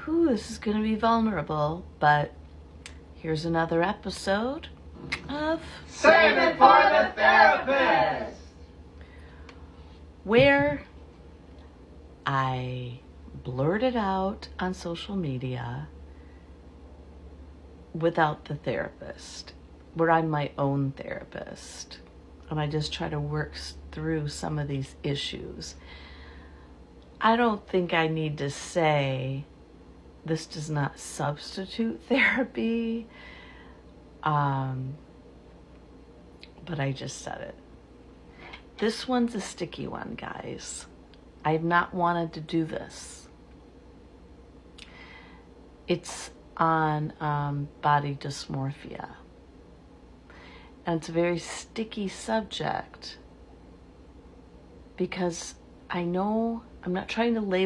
Whew, this is going to be vulnerable, but here's another episode of Save It for the Therapist, where I blurted out on social media without the therapist, where I'm my own therapist, and I just try to work through some of these issues. I don't think I need to say this does not substitute therapy, but I just said it. This one's a sticky one, guys. I've not wanted to do this. It's on body dysmorphia. And it's a very sticky subject because I know I'm not trying to label